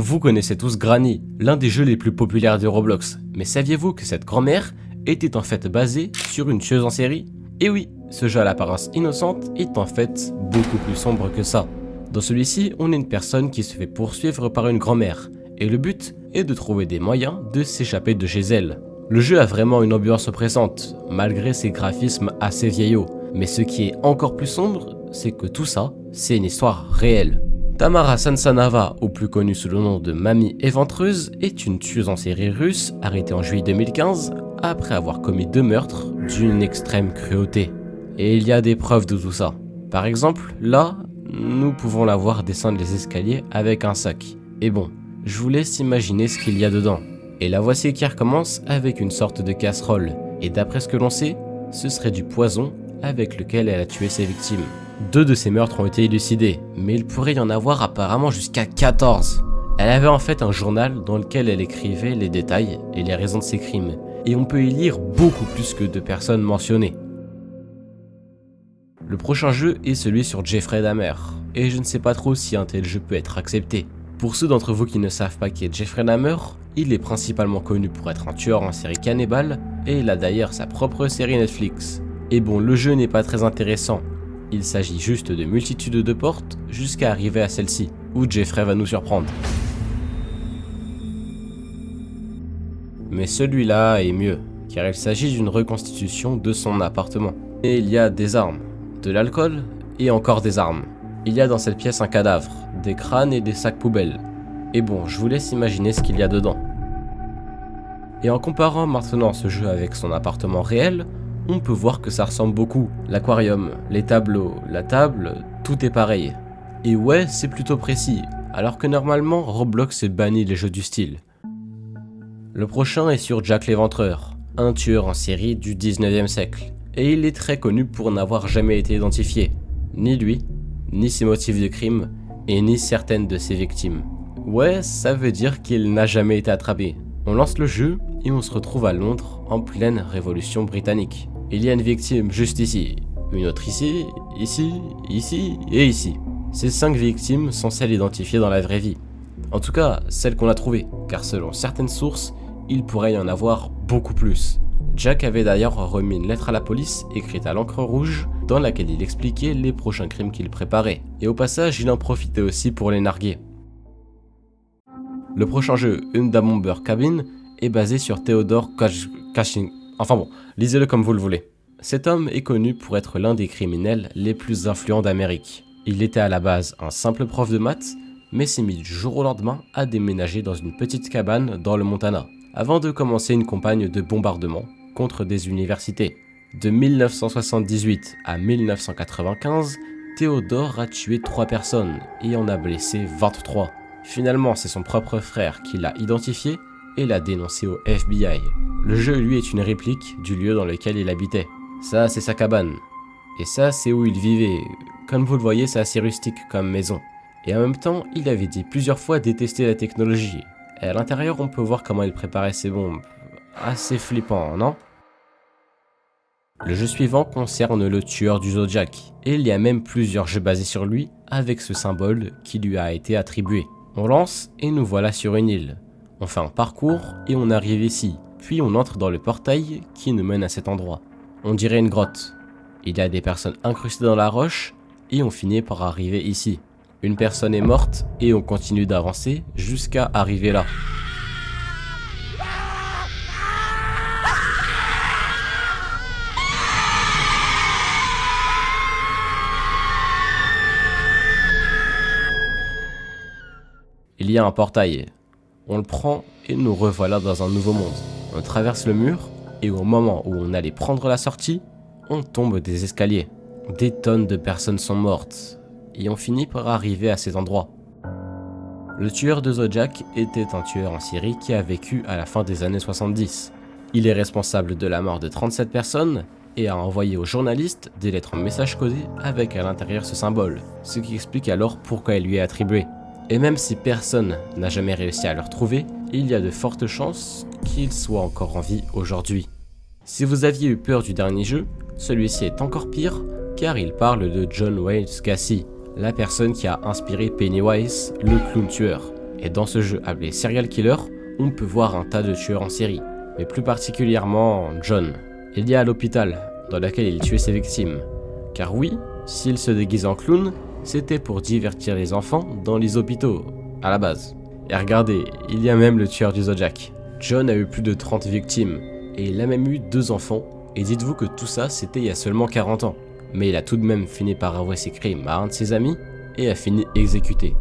Vous connaissez tous Granny, l'un des jeux les plus populaires de Roblox, mais saviez-vous que cette grand-mère était en fait basée sur une tueuse en série? Et oui, ce jeu à l'apparence innocente est en fait beaucoup plus sombre que ça. Dans celui-ci, on est une personne qui se fait poursuivre par une grand-mère, et le but est de trouver des moyens de s'échapper de chez elle. Le jeu a vraiment une ambiance oppressante, malgré ses graphismes assez vieillots, mais ce qui est encore plus sombre, c'est que tout ça, c'est une histoire réelle. Tamara Sansanava, ou plus connue sous le nom de Mamie Éventreuse, est une tueuse en série russe arrêtée en juillet 2015 après avoir commis 2 meurtres d'une extrême cruauté. Et il y a des preuves de tout ça. Par exemple, là, nous pouvons la voir descendre les escaliers avec un sac. Et bon, je vous laisse imaginer ce qu'il y a dedans. Et la voici qui recommence avec une sorte de casserole. Et d'après ce que l'on sait, ce serait du poison avec lequel elle a tué ses victimes. 2 de ces meurtres ont été élucidés, mais il pourrait y en avoir apparemment jusqu'à 14. Elle avait en fait un journal dans lequel elle écrivait les détails et les raisons de ses crimes, et on peut y lire beaucoup plus que 2 personnes mentionnées. Le prochain jeu est celui sur Jeffrey Dahmer, et je ne sais pas trop si un tel jeu peut être accepté. Pour ceux d'entre vous qui ne savent pas qui est Jeffrey Dahmer, il est principalement connu pour être un tueur en série cannibale, et il a d'ailleurs sa propre série Netflix. Et bon, le jeu n'est pas très intéressant. Il s'agit juste de multitudes de portes jusqu'à arriver à celle-ci, où Jeffrey va nous surprendre. Mais celui-là est mieux, car il s'agit d'une reconstitution de son appartement. Et il y a des armes, de l'alcool et encore des armes. Il y a dans cette pièce un cadavre, des crânes et des sacs poubelles. Et bon, je vous laisse imaginer ce qu'il y a dedans. Et en comparant maintenant ce jeu avec son appartement réel, on peut voir que ça ressemble beaucoup. L'aquarium, les tableaux, la table, tout est pareil. Et ouais, c'est plutôt précis, alors que normalement Roblox bannit les jeux du style. Le prochain est sur Jack l'Éventreur, un tueur en série du 19e siècle. Et il est très connu pour n'avoir jamais été identifié. Ni lui, ni ses motifs de crime, et ni certaines de ses victimes. Ouais, ça veut dire qu'il n'a jamais été attrapé. On lance le jeu et on se retrouve à Londres en pleine révolution britannique. Il y a une victime juste ici, une autre ici, ici, ici et ici. Ces 5 victimes sont celles identifiées dans la vraie vie. En tout cas, celles qu'on a trouvées, car selon certaines sources, il pourrait y en avoir beaucoup plus. Jack avait d'ailleurs remis une lettre à la police écrite à l'encre rouge dans laquelle il expliquait les prochains crimes qu'il préparait. Et au passage, il en profitait aussi pour les narguer. Le prochain jeu, Unda Bomber Cabin, est basé sur Theodore Kashing. Enfin bon, lisez-le comme vous le voulez. Cet homme est connu pour être l'un des criminels les plus influents d'Amérique. Il était à la base un simple prof de maths, mais s'est mis du jour au lendemain à déménager dans une petite cabane dans le Montana, avant de commencer une campagne de bombardement contre des universités. De 1978 à 1995, Theodore a tué 3 personnes et en a blessé 23. Finalement, c'est son propre frère qui l'a identifié et l'a dénoncé au FBI. Le jeu, lui, est une réplique du lieu dans lequel il habitait. Ça, c'est sa cabane. Et ça, c'est où il vivait. Comme vous le voyez, c'est assez rustique comme maison. Et en même temps, il avait dit plusieurs fois détester la technologie. Et à l'intérieur, on peut voir comment il préparait ses bombes. Assez flippant, non? Le jeu suivant concerne le tueur du Zodiac. Et il y a même plusieurs jeux basés sur lui, avec ce symbole qui lui a été attribué. On lance et nous voilà sur une île. On fait un parcours et on arrive ici. Puis on entre dans le portail qui nous mène à cet endroit. On dirait une grotte. Il y a des personnes incrustées dans la roche et on finit par arriver ici. Une personne est morte et on continue d'avancer jusqu'à arriver là. Il y a un portail. On le prend et nous revoilà dans un nouveau monde. On traverse le mur et au moment où on allait prendre la sortie, on tombe des escaliers. Des tonnes de personnes sont mortes et on finit par arriver à cet endroit. Le tueur de Zodiac était un tueur en série qui a vécu à la fin des années 70. Il est responsable de la mort de 37 personnes et a envoyé aux journalistes des lettres en message codé avec à l'intérieur ce symbole, ce qui explique alors pourquoi il lui est attribué. Et même si personne n'a jamais réussi à le retrouver, il y a de fortes chances qu'il soit encore en vie aujourd'hui. Si vous aviez eu peur du dernier jeu, celui-ci est encore pire car il parle de John Wayne Gacy, la personne qui a inspiré Pennywise, le clown tueur. Et dans ce jeu appelé Serial Killer, on peut voir un tas de tueurs en série, mais plus particulièrement John. Il y a l'hôpital, dans lequel il tuait ses victimes. Car oui, s'il se déguise en clown, c'était pour divertir les enfants dans les hôpitaux, à la base. Et regardez, il y a même le tueur du Zodiac. John a eu plus de 30 victimes, et il a même eu 2 enfants, et dites-vous que tout ça c'était il y a seulement 40 ans. Mais il a tout de même fini par avouer ses crimes à un de ses amis, et a fini exécuté.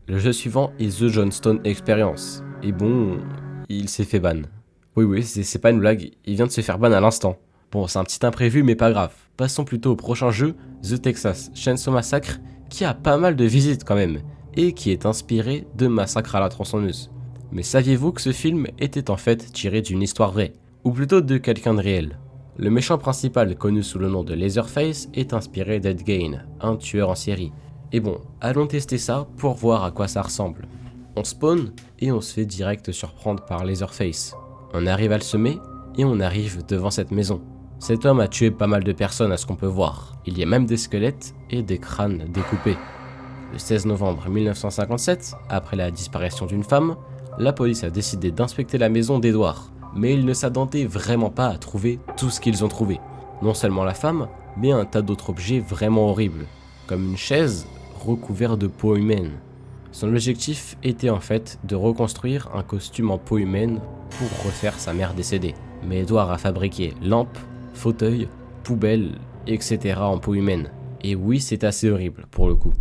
Le jeu suivant est The Johnstone Experience, et bon, il s'est fait ban. Oui, c'est pas une blague, il vient de se faire ban à l'instant. Bon, c'est un petit imprévu, mais pas grave. Passons plutôt au prochain jeu, The Texas Chainsaw Massacre, qui a pas mal de visites quand même, et qui est inspiré de Massacre à la tronçonneuse. Mais saviez-vous que ce film était en fait tiré d'une histoire vraie, ou plutôt de quelqu'un de réel? Le méchant principal, connu sous le nom de Leatherface, est inspiré d'Ed Gein, un tueur en série. Et bon, allons tester ça pour voir à quoi ça ressemble. On spawn, et on se fait direct surprendre par Leatherface. On arrive à le semer, et on arrive devant cette maison. Cet homme a tué pas mal de personnes à ce qu'on peut voir. Il y a même des squelettes et des crânes découpés. Le 16 novembre 1957, après la disparition d'une femme, la police a décidé d'inspecter la maison d'Edward. Mais ils ne s'attendaient vraiment pas à trouver tout ce qu'ils ont trouvé. Non seulement la femme, mais un tas d'autres objets vraiment horribles, comme une chaise recouverte de peau humaine. Son objectif était en fait de reconstruire un costume en peau humaine pour refaire sa mère décédée. Mais Edward a fabriqué lampes, fauteuils, poubelles, etc. en peau humaine. Et oui, c'est assez horrible pour le coup.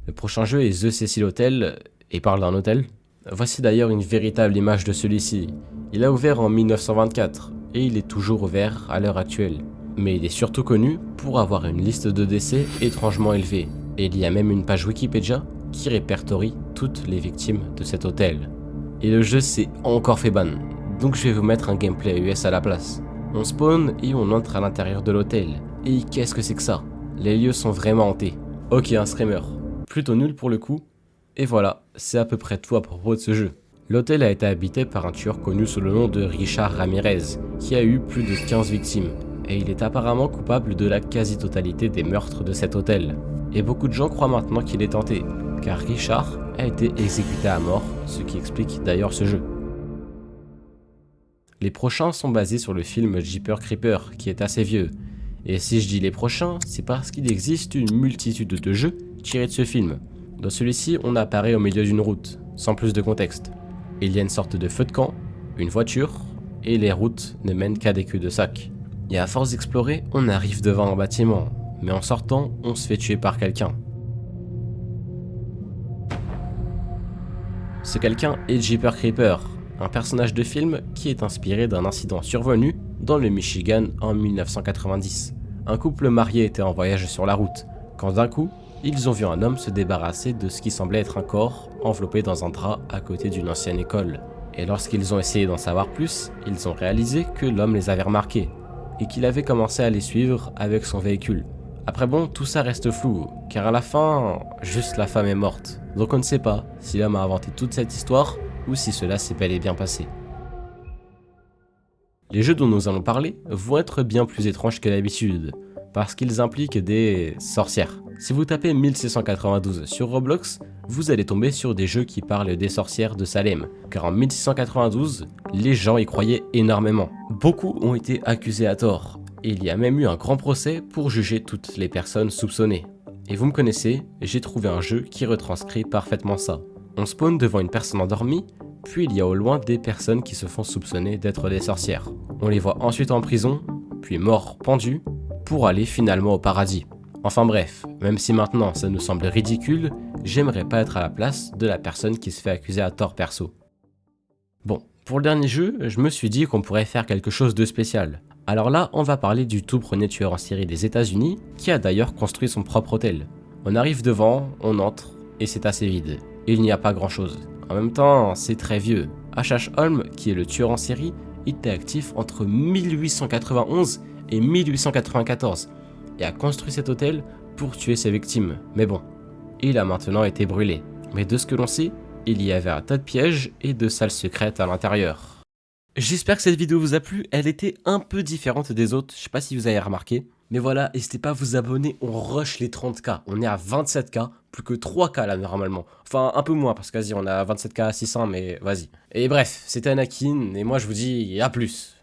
Le prochain jeu est The Cecil Hotel, et parle d'un hôtel. Voici d'ailleurs une véritable image de celui-ci. Il a ouvert en 1924, et il est toujours ouvert à l'heure actuelle. Mais il est surtout connu pour avoir une liste de décès étrangement élevée. Et il y a même une page Wikipédia qui répertorie toutes les victimes de cet hôtel. Et le jeu s'est encore fait ban, donc je vais vous mettre un gameplay US à la place. On spawn et on entre à l'intérieur de l'hôtel. Et qu'est-ce que c'est que ça? Les lieux sont vraiment hantés. Ok, un screamer. Plutôt nul pour le coup. Et voilà, c'est à peu près tout à propos de ce jeu. L'hôtel a été habité par un tueur connu sous le nom de Richard Ramirez, qui a eu plus de 15 victimes. Et il est apparemment coupable de la quasi-totalité des meurtres de cet hôtel. Et beaucoup de gens croient maintenant qu'il est tenté, car Richard a été exécuté à mort, ce qui explique d'ailleurs ce jeu. Les prochains sont basés sur le film Jeepers Creepers, qui est assez vieux. Et si je dis les prochains, c'est parce qu'il existe une multitude de jeux tirés de ce film. Dans celui-ci, on apparaît au milieu d'une route, sans plus de contexte. Il y a une sorte de feu de camp, une voiture, et les routes ne mènent qu'à des cul-de-sac. Et à force d'explorer, on arrive devant un bâtiment, mais en sortant, on se fait tuer par quelqu'un. Ce quelqu'un est Jeepers Creepers, un personnage de film qui est inspiré d'un incident survenu dans le Michigan en 1990. Un couple marié était en voyage sur la route, quand d'un coup, ils ont vu un homme se débarrasser de ce qui semblait être un corps enveloppé dans un drap à côté d'une ancienne école. Et lorsqu'ils ont essayé d'en savoir plus, ils ont réalisé que l'homme les avait remarqués, et qu'il avait commencé à les suivre avec son véhicule. Après bon, tout ça reste flou, car à la fin, juste la femme est morte. Donc on ne sait pas si l'homme a inventé toute cette histoire, ou si cela s'est bel et bien passé. Les jeux dont nous allons parler vont être bien plus étranges que d'habitude, parce qu'ils impliquent des sorcières. Si vous tapez 1692 sur Roblox, vous allez tomber sur des jeux qui parlent des sorcières de Salem, car en 1692, les gens y croyaient énormément. Beaucoup ont été accusés à tort, et il y a même eu un grand procès pour juger toutes les personnes soupçonnées. Et vous me connaissez, j'ai trouvé un jeu qui retranscrit parfaitement ça. On spawn devant une personne endormie, puis il y a au loin des personnes qui se font soupçonner d'être des sorcières. On les voit ensuite en prison, puis morts, pendus, pour aller finalement au paradis. Enfin bref, même si maintenant ça nous semble ridicule, j'aimerais pas être à la place de la personne qui se fait accuser à tort perso. Bon, pour le dernier jeu, je me suis dit qu'on pourrait faire quelque chose de spécial. Alors là, on va parler du tout premier tueur en série des États-Unis, qui a d'ailleurs construit son propre hôtel. On arrive devant, on entre, et c'est assez vide. Il n'y a pas grand chose. En même temps, c'est très vieux. H.H. Holmes, qui est le tueur en série, était actif entre 1891 et 1894, et a construit cet hôtel pour tuer ses victimes. Mais bon, il a maintenant été brûlé. Mais de ce que l'on sait, il y avait un tas de pièges et de salles secrètes à l'intérieur. J'espère que cette vidéo vous a plu, elle était un peu différente des autres, je sais pas si vous avez remarqué. Mais voilà, n'hésitez pas à vous abonner, on rush les 30K. On est à 27K, plus que 3K là normalement. Enfin, un peu moins, parce que vas-y, on a 27K à 600, mais vas-y. Et bref, c'était Anakin, et moi je vous dis à plus.